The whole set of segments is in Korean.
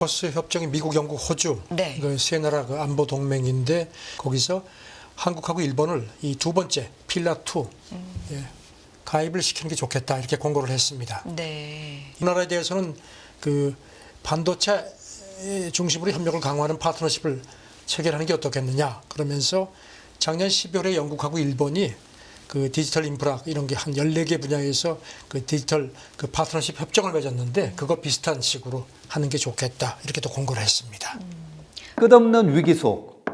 오커스 협정이 미국, 영국, 호주 네. 그 세 나라 그 안보 동맹인데 거기서 한국하고 일본을 이 두 번째 필라2 가입을 시키는 게 좋겠다 이렇게 권고를 했습니다. 네. 이 나라에 대해서는 그 반도체 중심으로 협력을 강화하는 파트너십을 체결하는 게 어떻겠느냐 그러면서 작년 12월에 영국하고 일본이 그 디지털 인프라 이런 게 한 14개 분야에서 그 디지털 그 파트너십 협정을 맺었는데 그거 비슷한 식으로 하는 게 좋겠다 이렇게 또 권고를 했습니다. 끝없는 위기 속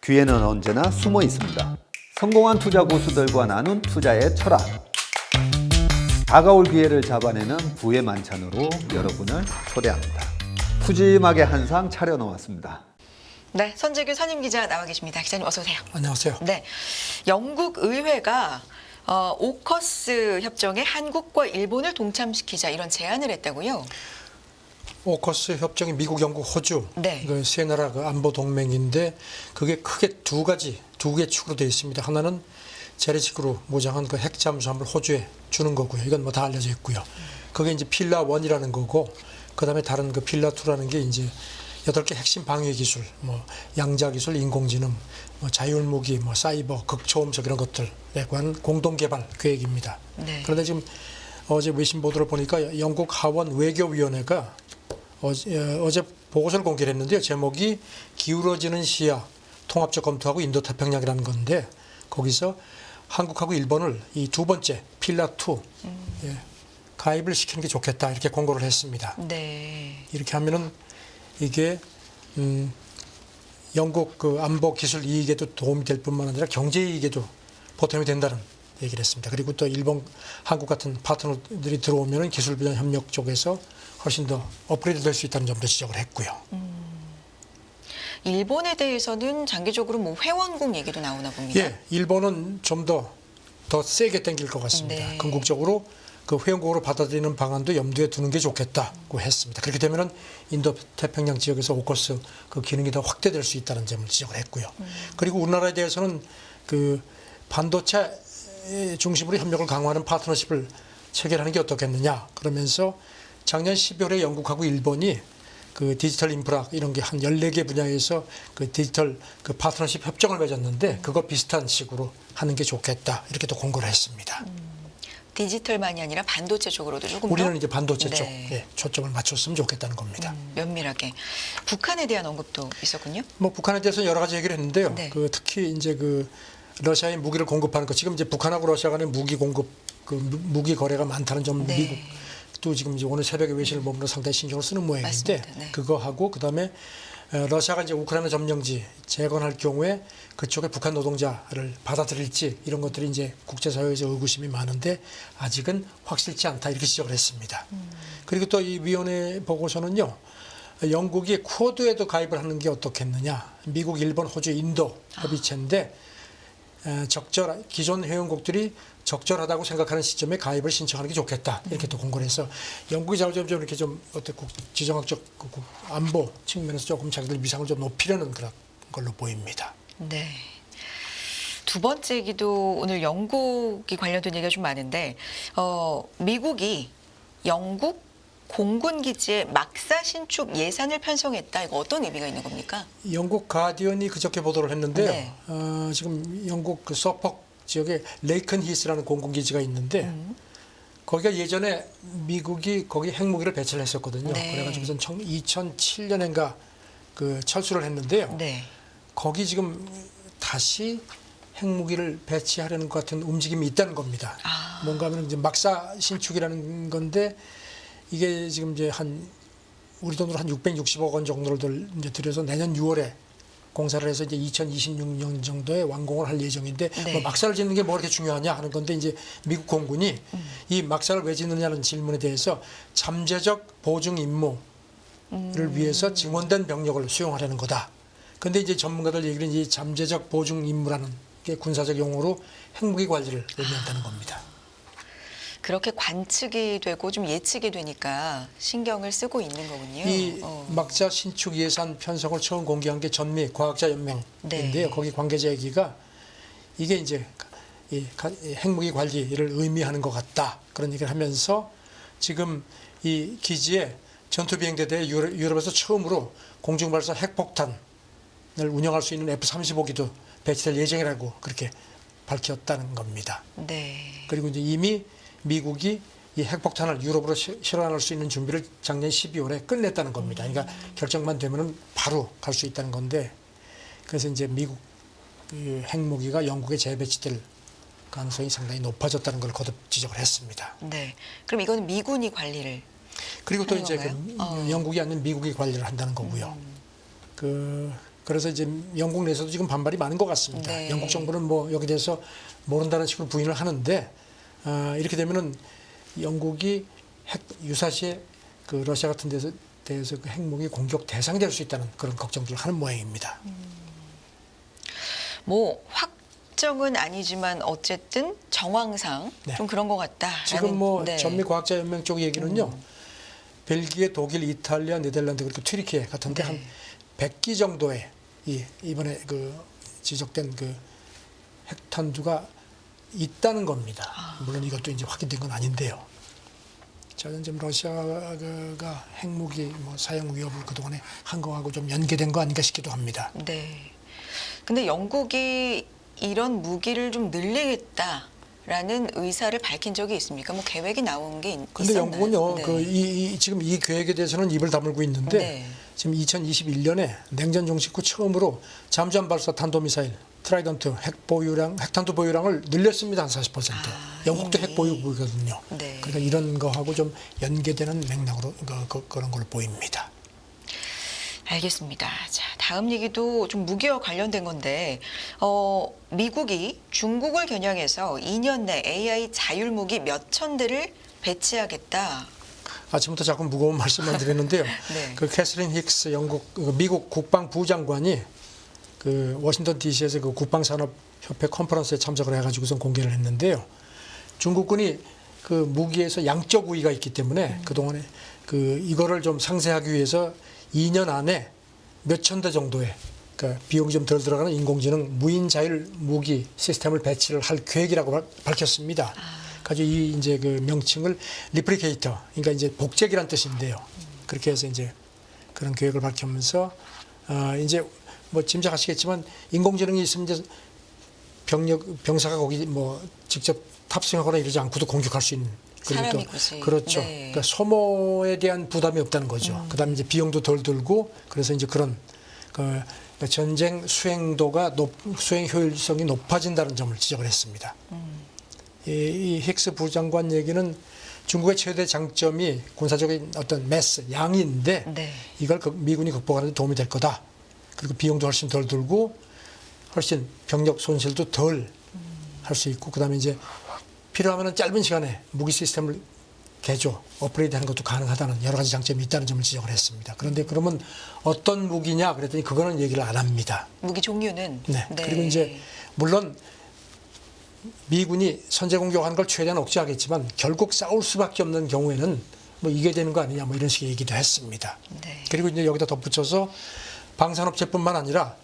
기회는 언제나 숨어 있습니다. 성공한 투자 고수들과 나눈 투자의 철학. 다가올 기회를 잡아내는 부의 만찬으로 여러분을 초대합니다. 푸짐하게 한 상 차려놓았습니다. 네, 선재규 선임 기자 나와 계십니다. 기자님 어서 오세요. 안녕하세요. 네, 영국 의회가 오커스 협정에 한국과 일본을 동참시키자 이런 제안을 했다고요? 오커스 협정이 미국, 영국, 호주 네. 그 세 나라 그 안보 동맹인데 그게 크게 두 개 축으로 되어 있습니다. 하나는 재래식으로 무장한 그 핵 잠수함을 호주에 주는 거고요. 이건 뭐 다 알려져 있고요. 그게 이제 필라1이라는 거고 그다음에 다른 그 필라2라는 게 이제 8개 핵심 방위 기술, 뭐 양자 기술, 인공지능, 뭐 자율 무기, 뭐 사이버, 극초음속 이런 것들에 관한 공동 개발 계획입니다. 네. 그런데 지금 어제 외신 보도를 보니까 영국 하원 외교위원회가 어제 보고서를 공개를 했는데요. 제목이 기울어지는 시야 통합적 검토하고 인도 태평양이라는 건데 거기서 한국하고 일본을 이 두 번째 필라2 가입을 시키는 게 좋겠다 이렇게 권고를 했습니다. 네. 이렇게 하면은 이게 영국 그 안보 기술 이익에도 도움이 될 뿐만 아니라 경제 이익에도 보탬이 된다는 얘기를 했습니다. 그리고 또 일본, 한국 같은 파트너들이 들어오면은 기술 분야 협력 쪽에서 훨씬 더 업그레이드 될 수 있다는 점도 지적을 했고요. 일본에 대해서는 장기적으로 뭐 회원국 얘기도 나오나 봅니다. 예, 일본은 좀 더 세게 당길 것 같습니다. 네. 궁극적으로 그 회원국으로 받아들이는 방안도 염두에 두는 게 좋겠다고 했습니다. 그렇게 되면은 인도 태평양 지역에서 오커스 그 기능이 더 확대될 수 있다는 점을 지적을 했고요. 그리고 우리나라에 대해서는 그 반도체 중심으로 협력을 강화하는 파트너십을 체결하는 게 어떻겠느냐 그러면서 작년 12월에 영국하고 일본이 그 디지털 인프라 이런 게 한 14개 분야에서 그 디지털 그 파트너십 협정을 맺었는데 그거 비슷한 식으로 하는 게 좋겠다 이렇게 또 권고를 했습니다. 디지털만이 아니라 반도체 쪽으로도 조금 우리는 더 이제 반도체 네. 쪽 초점을 맞췄으면 좋겠다는 겁니다. 면밀하게. 북한에 대한 언급도 있었군요. 뭐 북한에 대해서 여러 가지 얘기를 했는데요. 네. 그 특히 이제 그 러시아에 무기를 공급하는 거 지금 이제 북한하고 러시아 간의 무기 공급 그 무기 거래가 많다는 점 네. 미국도 지금 이제 오늘 새벽에 외신을 보면 상당히 신경을 쓰는 모양인데 맞습니다. 네. 그거 하고 그다음에 러시아가 이제 우크라이나 점령지 재건할 경우에 그쪽에 북한 노동자를 받아들일지 이런 것들이 이제 국제사회에서 의구심이 많은데 아직은 확실치 않다 이렇게 지적을 했습니다. 그리고 또 이 위원회 보고서는요. 영국이 쿼드에도 가입을 하는 게 어떻겠느냐. 미국, 일본, 호주, 인도 협의체인데 기존 회원국들이 적절하다고 생각하는 시점에 가입을 신청하는 게 좋겠다 이렇게 또 공고를 해서 영국이 점점 이렇게 좀 어떤 지정학적 안보 측면에서 조금 자기들 위상을 좀 높이려는 그런 걸로 보입니다. 네. 두 번째 얘기도 오늘 영국이 관련된 얘기가 좀 많은데 미국이 영국 공군 기지에 막사 신축 예산을 편성했다. 이거 어떤 의미가 있는 겁니까? 영국 가디언이 그저께 보도를 했는데요. 네. 지금 영국 그 서퍽 지역에 레이큰 히스라는 공군 기지가 있는데 거기가 예전에 미국이 거기 핵무기를 배치를 했었거든요. 네. 그래가지고선 2007년인가 그 철수를 했는데요. 네. 거기 지금 다시 핵무기를 배치하려는 것 같은 움직임이 있다는 겁니다. 뭔가 하면 이제 막사 신축이라는 건데 이게 지금 이제 우리 돈으로 한 660억 원 정도를 이제 들여서 내년 6월에 공사를 해서 이제 2026년 정도에 완공을 할 예정인데 네. 뭐 막사를 짓는 게 뭐 그렇게 중요하냐 하는 건데 이제 미국 공군이 이 막사를 왜 짓느냐는 질문에 대해서 잠재적 보증 임무를 위해서 증원된 병력을 수용하려는 거다. 근데 이제 전문가들 얘기는 이 잠재적 보증 임무라는 게 군사적 용어로 핵무기 관리를 의미한다는 겁니다. 그렇게 관측이 되고 좀 예측이 되니까 신경을 쓰고 있는 거군요. 이 막사 신축 예산 편성을 처음 공개한 게 전미 과학자 연맹인데요. 네. 거기 관계자 얘기가 이게 이제 이 핵무기 관리를 의미하는 것 같다. 그런 얘기를 하면서 지금 이 기지에 전투 비행대대에 유럽에서 처음으로 공중 발사 핵폭탄을 운영할 수 있는 F-35기도 배치될 예정이라고 그렇게 밝혔다는 겁니다. 네. 그리고 이제 이미 미국이 이 핵폭탄을 유럽으로 실어날 수 있는 준비를 작년 12월에 끝냈다는 겁니다. 그러니까 결정만 되면은 바로 갈 수 있다는 건데, 그래서 이제 미국 그 핵무기가 영국에 재배치될 가능성이 상당히 높아졌다는 걸 거듭 지적을 했습니다. 네. 그럼 이거는 미군이 관리를 그리고 또 하는 이제 건가요? 영국이 아닌 미국이 관리를 한다는 거고요. 그래서 이제 영국 내에서도 지금 반발이 많은 것 같습니다. 네. 영국 정부는 뭐 여기 대해서 모른다는 식으로 부인을 하는데, 이렇게 되면은 영국이 핵 유사시에 그 러시아 같은 데서 대해서 그 핵무기 공격 대상이 될 수 있다는 그런 걱정들을 하는 모양입니다. 뭐 확정은 아니지만 어쨌든 정황상 네. 좀 그런 것 같다. 지금 뭐 네. 전미과학자연맹 쪽 얘기는요, 벨기에, 독일, 이탈리아, 네덜란드 그리고 튀르키예 같은데 네. 한 100기 정도의 이번에 그 지적된 그 핵탄두가 있다는 겁니다. 물론 이것도 이제 확인된 건 아닌데요. 저는 좀 러시아가 핵무기 뭐 사용 위협을 그동안에 한 거하고 좀 연계된 거 아닌가 싶기도 합니다. 네. 근데 영국이 이런 무기를 좀 늘리겠다라는 의사를 밝힌 적이 있습니까? 뭐 계획이 나온 게 근데 있었나요? 영국은요, 네. 지금 이 계획에 대해서는 입을 다물고 있는데, 네. 지금 2021년에 냉전 종식 후 처음으로 잠수함 발사 탄도미사일 트라이던트 핵탄두 보유량을 늘렸습니다. 한 40%. 영국도 이미. 핵 보유국이거든요. 네. 그러니까 이런 거하고 좀 연계되는 맥락으로 그런 걸로 보입니다. 알겠습니다. 자, 다음 얘기도 좀 무기와 관련된 건데, 미국이 중국을 겨냥해서 2년 내 AI 자율 무기 몇천 대를 배치하겠다. 아침부터 자꾸 무거운 말씀만 드리는데요. 네. 그 캐서린 힉스 미국 국방부 장관이 그 워싱턴 DC에서 그 국방산업협회 컨퍼런스에 참석을 해가지고선 공개를 했는데요. 중국군이 그 무기에서 양적 우위가 있기 때문에 그동안에 그 이거를 좀 상쇄하기 위해서 2년 안에 몇천 대 정도의 그러니까 비용이 좀 덜 들어가는 인공지능 무인 자율 무기 시스템을 배치를 할 계획이라고 밝혔습니다. 가지고 이 이제 그 명칭을 리플리케이터, 그러니까 이제 복제기란 뜻인데요. 그렇게 해서 이제 그런 계획을 밝히면서 이제 뭐 짐작하시겠지만 인공지능이 있으면 이제 병사가 거기 뭐 직접 탑승하거나 이러지 않고도 공격할 수 있는. 그리고 사람이 또 굳이. 그렇죠. 네. 그러니까 소모에 대한 부담이 없다는 거죠. 그다음에 이제 비용도 덜 들고 그래서 이제 그런 그 전쟁 수행 효율성이 높아진다는 점을 지적을 했습니다. 이 힉스 부장관 얘기는 중국의 최대 장점이 군사적인 어떤 매스, 양인데 네. 이걸 미군이 극복하는 데 도움이 될 거다. 그리고 비용도 훨씬 덜 들고 훨씬 병력 손실도 덜 할 수 있고 그다음에 이제 필요하면 짧은 시간에 무기 시스템을 개조, 업그레이드하는 것도 가능하다는 여러 가지 장점이 있다는 점을 지적을 했습니다. 그런데 그러면 어떤 무기냐 그랬더니 그거는 얘기를 안 합니다. 무기 종류는? 네. 그리고 이제 물론 미군이 선제 공격하는 걸 최대한 억제하겠지만 결국 싸울 수밖에 없는 경우에는 뭐 이게 되는 거 아니냐 뭐 이런 식의 얘기도 했습니다. 네. 그리고 이제 여기다 덧붙여서 방산업체뿐만 아니라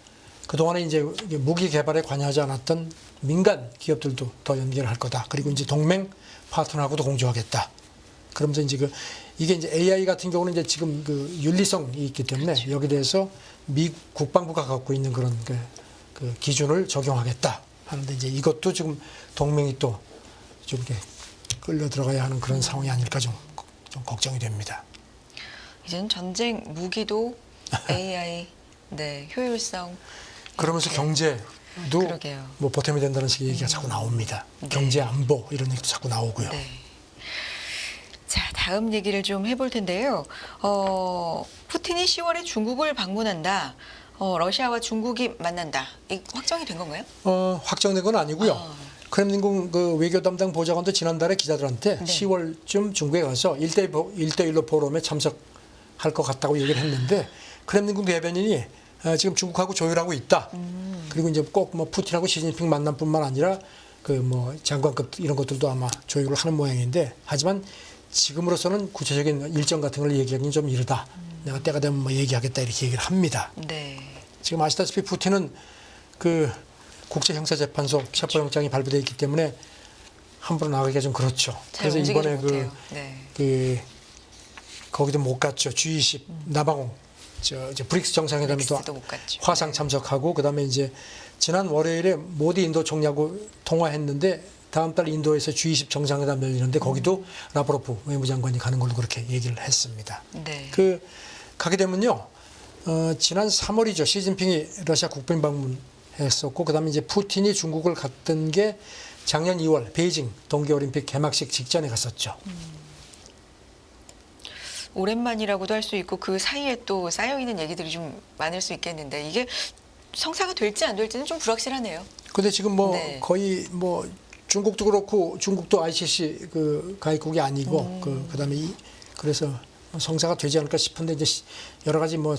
그동안에 이제 무기 개발에 관여하지 않았던 민간 기업들도 더 연계를 할 거다. 그리고 이제 동맹 파트너하고도 공조하겠다. 그러면서 이제 이게 이제 AI 같은 경우는 이제 지금 그 윤리성이 있기 때문에 그렇죠. 여기 대해서 미 국방부가 갖고 있는 그런 그 기준을 적용하겠다 하는데 이제 이것도 지금 동맹이 또 좀 이렇게 끌려 들어가야 하는 그런 상황이 아닐까 좀 걱정이 됩니다. 이제는 전쟁 무기도 AI 네, 효율성. 그러면서 경제도 그러게요. 뭐 보탬이 된다는 식의 얘기가 자꾸 나옵니다. 네. 경제 안보 이런 얘기도 자꾸 나오고요. 네. 자, 다음 얘기를 좀 해볼 텐데요. 푸틴이 10월에 중국을 방문한다. 러시아와 중국이 만난다. 이 확정이 된 건가요? 확정된 건 아니고요. 크렘린궁 그 외교 담당 보좌관도 지난달에 기자들한테 네. 10월쯤 중국에 가서 1대1로 포럼에 참석할 것 같다고 얘기를 했는데 크렘린궁 대변인이 지금 중국하고 조율하고 있다. 그리고 이제 꼭 뭐 푸틴하고 시진핑 만남뿐만 아니라 그 뭐 장관급 이런 것들도 아마 조율을 하는 모양인데 하지만 지금으로서는 구체적인 일정 같은 걸 얘기하기는 좀 이르다. 내가 때가 되면 뭐 얘기하겠다 이렇게 얘기를 합니다. 네. 지금 아시다시피 푸틴은 그 국제형사재판소 체포영장이 발부되어 있기 때문에 함부로 나가기가 좀 그렇죠. 잘 그래서 움직이지 이번에 못해요. 네. 그 거기도 못 갔죠. G20 남아공 이제 브릭스 정상회담에도 브릭스도 못 갔죠. 화상 참석하고 그다음에 이제 지난 월요일에 모디 인도 총리하고 통화했는데 다음 달 인도에서 G20 정상회담 열리는데 거기도 라브로프 외무장관이 가는 걸로 그렇게 얘기를 했습니다. 네. 그 가게 되면요. 지난 3월이죠. 시진핑이 러시아 국빈 방문했었고 그다음에 이제 푸틴이 중국을 갔던 게 작년 2월 베이징 동계올림픽 개막식 직전에 갔었죠. 오랜만이라고도 할 수 있고 그 사이에 또 쌓여있는 얘기들이 좀 많을 수 있겠는데 이게 성사가 될지 안 될지는 좀 불확실하네요. 근데 지금 뭐 네. 거의 뭐 중국도 그렇고 중국도 ICC 그 가입국이 아니고 그다음에 그래서 성사가 되지 않을까 싶은데 이제 여러 가지 뭐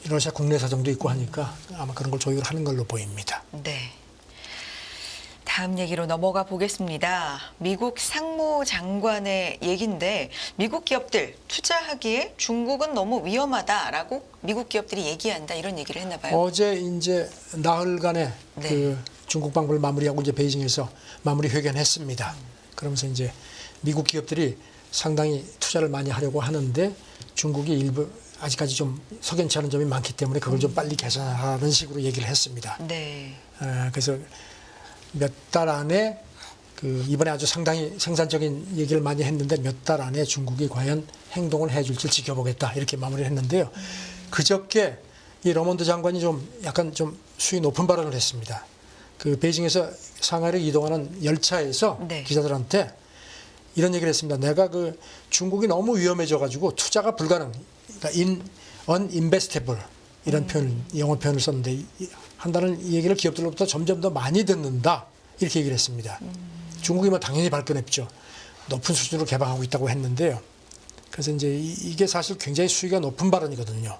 러시아 국내 사정도 있고 하니까 아마 그런 걸 조율하는 걸로 보입니다. 네. 다음 얘기로 넘어가 보겠습니다. 미국 상무장관의 얘기인데 미국 기업들 투자하기에 중국은 너무 위험하다라고 미국 기업들이 얘기한다 이런 얘기를 했나 봐요. 어제 이제 나흘간의 네. 그 중국 방문을 마무리하고 이제 베이징에서 마무리 회견했습니다. 그러면서 이제 미국 기업들이 상당히 투자를 많이 하려고 하는데 중국이 일부 아직까지 좀 석연치 않은 점이 많기 때문에 그걸 좀 빨리 개선하는 식으로 얘기를 했습니다. 네. 그래서 몇 달 안에 그 이번에 아주 상당히 생산적인 얘기를 많이 했는데 몇 달 안에 중국이 과연 행동을 해줄지 지켜보겠다 이렇게 마무리를 했는데요. 그저께 이 러몬드 장관이 좀 약간 좀 수위 높은 발언을 했습니다. 그 베이징에서 상하이로 이동하는 열차에서 네. 기자들한테 이런 얘기를 했습니다. 내가 그 중국이 너무 위험해져가지고 투자가 불가능, 그러니까 uninvestable 이런 표현, 영어 표현을 썼는데 한다는 얘기를 기업들로부터 점점 더 많이 듣는다 이렇게 얘기를 했습니다. 중국이 뭐 당연히 발끈했죠. 높은 수준으로 개방하고 있다고 했는데요. 그래서 이제 이게 사실 굉장히 수위가 높은 발언이거든요.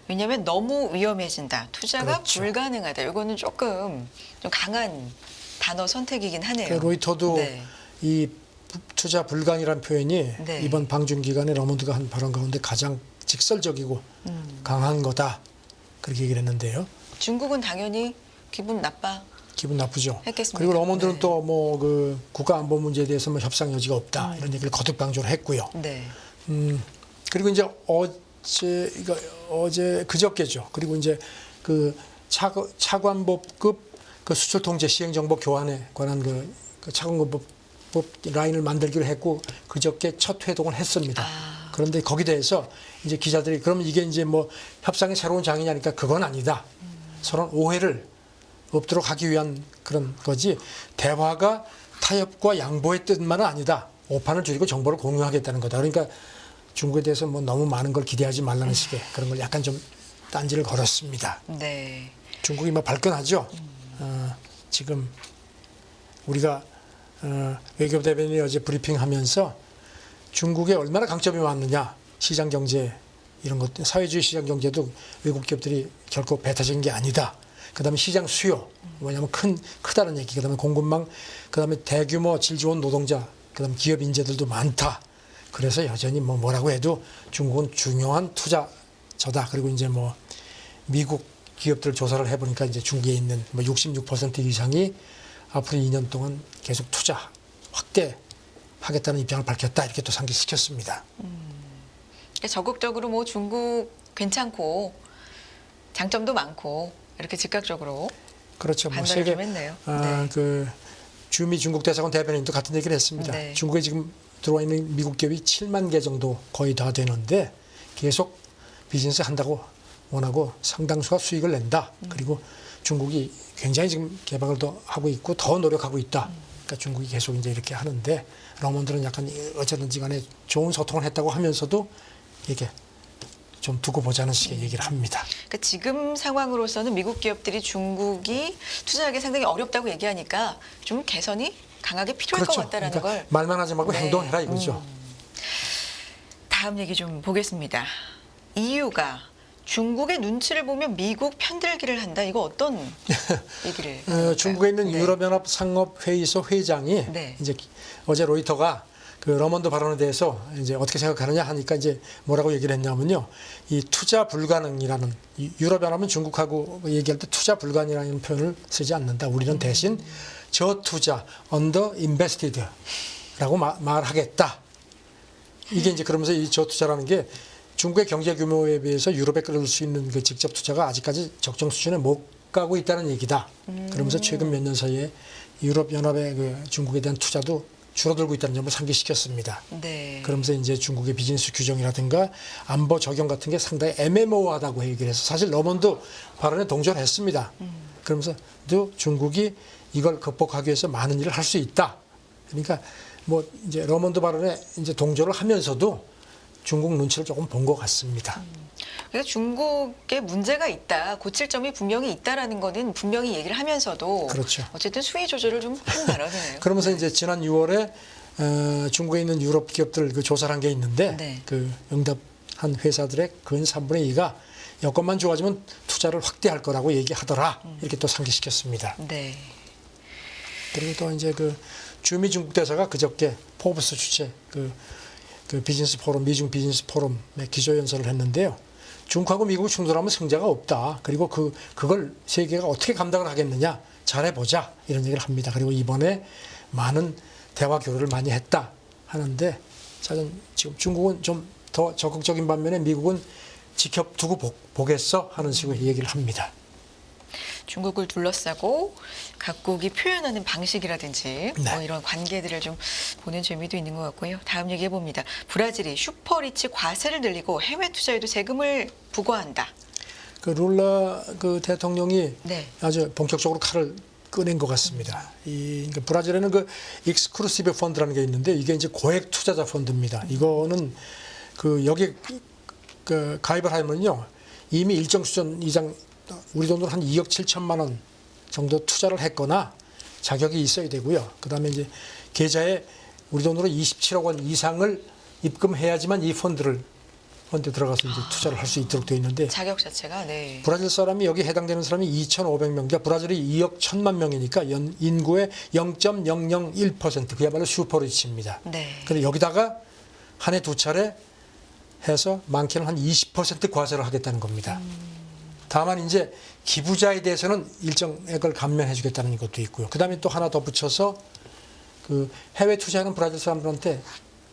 왜냐하면 너무 위험해진다. 투자가 그렇죠. 불가능하다. 이거는 조금 좀 강한 단어 선택이긴 하네요. 그 로이터도 네. 이 투자 불가이라는 표현이 네. 이번 방중 기간에 러몬드가 한 발언 가운데 가장 직설적이고 강한 거다 그렇게 얘기를 했는데요. 중국은 당연히 기분 나빠. 기분 나쁘죠. 했겠습니다. 그리고 러몬드는 네. 또 뭐 그 국가 안보 문제에 대해서 뭐 협상 여지가 없다 이런 얘기를 거듭 강조를 했고요. 네. 그리고 이제 어제 그저께죠. 그리고 이제 그 차관법급 그 수출 통제 시행 정보 교환에 관한 그 차관법 라인을 만들기로 했고 그저께 첫 회동을 했습니다. 그런데 거기에 대해서 이제 기자들이 그럼 이게 이제 뭐 협상의 새로운 장이냐니까 그건 아니다. 서로 오해를 없도록 하기 위한 그런 거지 대화가 타협과 양보의 뜻만은 아니다. 오판을 줄이고 정보를 공유하겠다는 거다. 그러니까 중국에 대해서 뭐 너무 많은 걸 기대하지 말라는 식의 그런 걸 약간 좀 딴지를 걸었습니다. 네. 중국이 뭐 발끈하죠. 지금 우리가 외교부 대변인이 어제 브리핑하면서 중국에 얼마나 강점이 많느냐, 시장 경제 이런 것, 사회주의 시장 경제도 외국 기업들이 결코 배타적인 게 아니다. 그다음에 시장 수요, 뭐냐면 크다는 얘기. 그다음에 공급망, 그다음에 대규모 질 좋은 노동자, 그다음에 기업 인재들도 많다. 그래서 여전히 뭐라고 해도 중국은 중요한 투자처다. 그리고 이제 뭐 미국 기업들 조사를 해보니까 이제 중국에 있는 뭐 66% 이상이 앞으로 2년 동안 계속 투자 확대하겠다는 입장을 밝혔다. 이렇게 또 상기시켰습니다. 적극적으로 뭐 중국 괜찮고 장점도 많고 이렇게 즉각적으로 그렇죠. 뭐 판단을 좀 했네요. 네. 그 주미 중국 대사관 대변인도 같은 얘기를 했습니다. 네. 중국에 지금 들어와 있는 미국 기업이 7만 개 정도 거의 다 되는데 계속 비즈니스 한다고 원하고 상당수가 수익을 낸다. 그리고 중국이 굉장히 지금 개방을 더 하고 있고 더 노력하고 있다. 그러니까 중국이 계속 이제 이렇게 하는데 러몬드는 약간 어쨌든지 간에 좋은 소통을 했다고 하면서도 이렇게 좀 두고 보자는 식의 얘기를 합니다. 그러니까 지금 상황으로서는 미국 기업들이 중국이 투자하기 상당히 어렵다고 얘기하니까 좀 개선이 강하게 필요할 것 같다라는 그러니까 걸. 말만 하지 말고 네. 행동해라 이거죠. 다음 얘기 좀 보겠습니다. EU가 중국의 눈치를 보며 미국 편들기를 한다. 이거 어떤 얘기를? 중국에 있는 네. 유럽연합 상업회의소 회장이 네. 이제 어제 로이터가 그 러몬드 발언에 대해서 이제 어떻게 생각하느냐 하니까 이제 뭐라고 얘기를 했냐면요. 이 투자 불가능이라는 유럽연합은 중국하고 얘기할 때 투자 불가능이라는 표현을 쓰지 않는다. 우리는 대신 저투자, under invested라고 말하겠다. 이게 이제 그러면서 이 저투자라는 게 중국의 경제 규모에 비해서 유럽에 끌어들 수 있는 그 직접 투자가 아직까지 적정 수준에 못 가고 있다는 얘기다. 그러면서 최근 몇 년 사이에 유럽 연합의 그 중국에 대한 투자도 줄어들고 있다는 점을 상기시켰습니다. 네. 그러면서 이제 중국의 비즈니스 규정이라든가 안보 적용 같은 게 상당히 애매모호하다고 얘기를 해서 사실 러먼도 발언에 동조를 했습니다. 그러면서 또 중국이 이걸 극복하기 위해서 많은 일을 할 수 있다. 그러니까 뭐 이제 러먼도 발언에 이제 동조를 하면서도 중국 눈치를 조금 본 것 같습니다. 그래서 중국에 문제가 있다, 고칠 점이 분명히 있다라는 거는 분명히 얘기를 하면서도 그렇죠. 어쨌든 수위 조절을 좀 한 발언이네요. 그러면서 이제 지난 6월에 중국에 있는 유럽 기업들 그 조사를 한 게 있는데 네. 그 응답한 회사들의 근 3분의 2가 여건만 좋아지면 투자를 확대할 거라고 얘기하더라. 이렇게 또 상기시켰습니다. 네. 그리고 또 이제 그 주미 중국 대사가 그저께 포브스 주최 그 비즈니스 포럼, 미중 비즈니스 포럼의 기조 연설을 했는데요. 중국하고 미국이 충돌하면 승자가 없다. 그리고 그걸 세계가 어떻게 감당을 하겠느냐. 잘해보자. 이런 얘기를 합니다. 그리고 이번에 많은 대화 교류를 많이 했다 하는데 사실 지금 중국은 좀 더 적극적인 반면에 미국은 지켜두고 보겠어 하는 식으로 얘기를 합니다. 중국을 둘러싸고 각국이 표현하는 방식이라든지 네. 뭐 이런 관계들을 좀 보는 재미도 있는 것 같고요. 다음 얘기해 봅니다. 브라질이 슈퍼리치 과세를 늘리고 해외 투자에도 세금을 부과한다. 그 룰라 그 대통령이 네. 아주 본격적으로 칼을 꺼낸 것 같습니다. 그러니까 브라질에는 그 익스클루시브 펀드라는 게 있는데 이게 이제 고액 투자자 펀드입니다. 이거는 그 여기 그 가입을 하면요 이미 일정 수준 이상 우리 돈으로 한 2억 7천만 원 정도 투자를 했거나 자격이 있어야 되고요. 그다음에 이제 계좌에 우리 돈으로 27억 원 이상을 입금해야지만 이 펀드에 들어가서 이제 투자를 할 수 있도록 되어 있는데 자격 자체가 네. 브라질 사람이 여기 해당되는 사람이 2,500명, 그러니까 브라질이 2억 1천만 명이니까 인구의 0.001% 그야말로 슈퍼리치입니다. 네. 그런데 여기다가 한 해 두 차례 해서 많게는 한 20% 과세를 하겠다는 겁니다. 다만 이제 기부자에 대해서는 일정액을 감면해 주겠다는 것도 있고요. 그다음에 또 하나 더 붙여서 그 해외 투자하는 브라질 사람들한테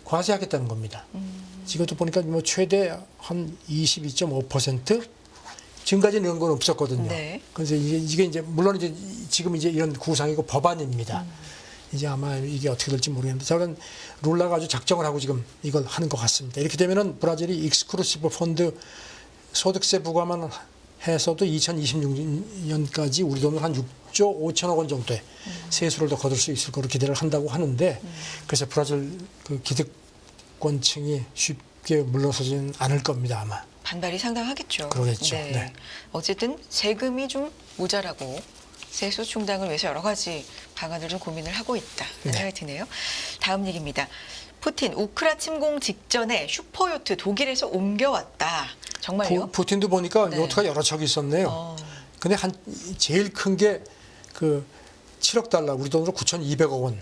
과세하겠다는 겁니다. 이것도 보니까 뭐 최대 한 22.5%? 지금까지는 이런 건 없었거든요. 네. 그래서 이게 이제 물론 이제 지금 이제 이런 구상이고 법안입니다. 이제 아마 이게 어떻게 될지 모르겠는데 저는 룰라가 아주 작정을 하고 지금 이걸 하는 것 같습니다. 이렇게 되면은 브라질이 익스클루시브 펀드 소득세 부과만 해서도 2026년까지 우리 돈으로 한 6조 5천억 원 정도의 세수를 더 거둘 수 있을 거로 기대를 한다고 하는데 그래서 브라질 그 기득권층이 쉽게 물러서지는 않을 겁니다 아마. 반발이 상당하겠죠. 그러겠죠. 네. 네. 어쨌든 세금이 좀 모자라고 세수 충당을 위해서 여러 가지 방안을 좀 고민을 하고 있다. 네. 생각이 드네요. 다음 얘기입니다. 푸틴 우크라 침공 직전에 슈퍼요트 독일에서 옮겨왔다. 정말요? 푸틴도 보니까 네. 요트가 여러 척 있었네요. 어. 근데 제일 큰 게 그 7억 달러, 우리 돈으로 9,200억 원.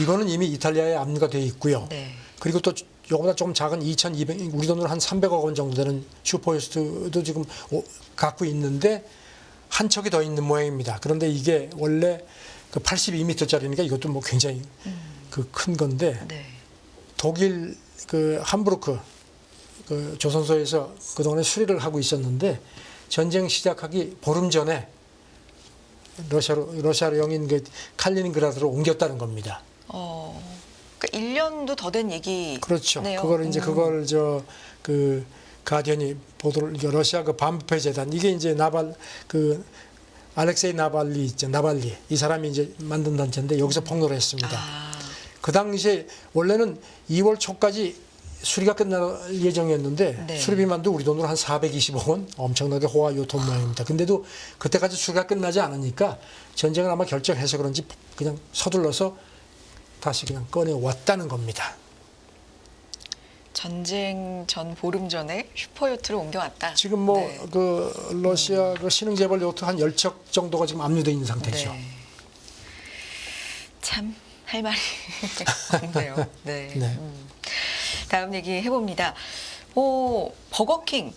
이거는 이미 이탈리아에 압류가 돼 있고요. 네. 그리고 또 요거보다 조금 작은 2,200, 우리 돈으로 한 300억 원 정도 되는 슈퍼요트도 지금 갖고 있는데 한 척이 더 있는 모양입니다. 그런데 이게 원래 그 82m짜리니까 이것도 뭐 굉장히 그 큰 건데 네. 독일 그 함부르크 그 조선소에서 그동안에 수리를 하고 있었는데 전쟁 시작하기 보름 전에 러시아로 영인 그 칼리닝그라드로 옮겼다는 겁니다. 그러니까 1년도 더 된 얘기. 그렇죠. 네요. 그걸 그 가디언이 보도를 러시아 그 반부패 재단 이게 이제 알렉세이 나발리 이 사람이 이제 만든 단체인데 여기서 폭로를 했습니다. 그 당시에 원래는 2월 초까지 수리가 끝날 예정이었는데 네. 수리비만도 우리 돈으로 한 420억 원 엄청나게 호화요토 모양입니다. 근데도 그때까지 수리가 끝나지 않으니까 전쟁을 아마 결정해서 그런지 그냥 서둘러서 다시 그냥 꺼내왔다는 겁니다. 전쟁 전 보름 전에 슈퍼요트를 옮겨왔다. 지금 뭐 네. 그 러시아 그 신흥재벌 요트 한 10척 정도가 지금 압류돼 있는 상태죠. 네. 참 할 말이 없네요. 네. 네. 다음 얘기 해봅니다. 버거킹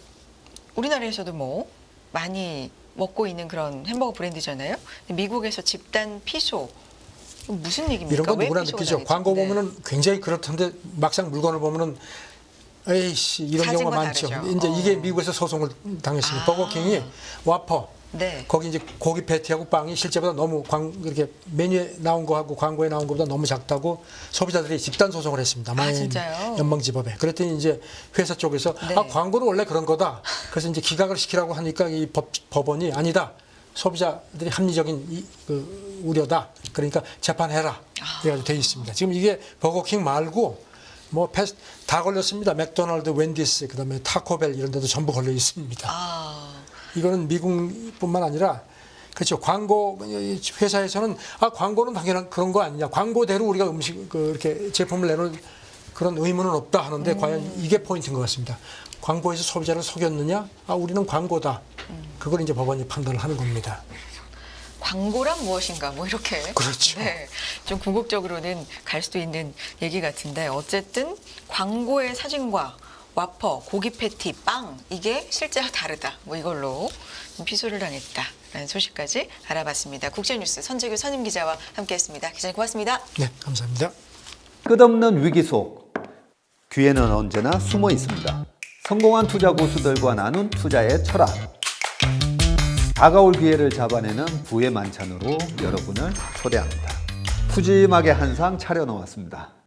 우리나라에서도 뭐 많이 먹고 있는 그런 햄버거 브랜드잖아요. 미국에서 집단 피소 무슨 얘기입니까? 이런 거 왜 누구나 피소가 느끼죠. 당했죠? 광고 네. 보면은 굉장히 그렇던데 막상 물건을 보면은 에이씨 이런 사진과 경우가 많죠. 다르죠. 이제 이게 미국에서 소송을 당했습니다. 아. 버거킹이 와퍼 네. 거기 이제 고기 패티하고 빵이 실제보다 너무 이렇게 메뉴에 나온 거하고 광고에 나온 것보다 너무 작다고 소비자들이 집단 소송을 했습니다. 마인 진짜요? 연방지법에. 그랬더니 이제 회사 쪽에서 네. 광고는 원래 그런 거다. 그래서 이제 기각을 시키라고 하니까 이 법원이 아니다. 소비자들이 합리적인 그 우려다. 그러니까 재판해라. 이래가지고 돼 있습니다. 지금 이게 버거킹 말고 뭐 다 걸렸습니다. 맥도날드, 웬디스, 그다음에 타코벨 이런 데도 전부 걸려 있습니다. 아, 이거는 미국뿐만 아니라 그렇죠. 광고 회사에서는 광고는 당연한 그런 거 아니냐. 광고대로 우리가 이렇게 제품을 내놓을 그런 의무는 없다 하는데 과연 이게 포인트인 것 같습니다. 광고에서 소비자를 속였느냐? 우리는 광고다. 그걸 이제 법원이 판단을 하는 겁니다. 광고란 무엇인가 뭐 이렇게 그렇죠. 네, 좀 궁극적으로는 갈 수도 있는 얘기 같은데 어쨌든 광고의 사진과 와퍼, 고기 패티, 빵 이게 실제와 다르다. 뭐 이걸로 좀 피소를 당했다라는 소식까지 알아봤습니다. 국제뉴스 선재규 선임 기자와 함께했습니다. 기자님 고맙습니다. 네, 감사합니다. 끝없는 위기 속 기회는 언제나 숨어 있습니다. 성공한 투자 고수들과 나눈 투자의 철학. 다가올 기회를 잡아내는 부의 만찬으로 여러분을 초대합니다. 푸짐하게 한 상 차려놓았습니다.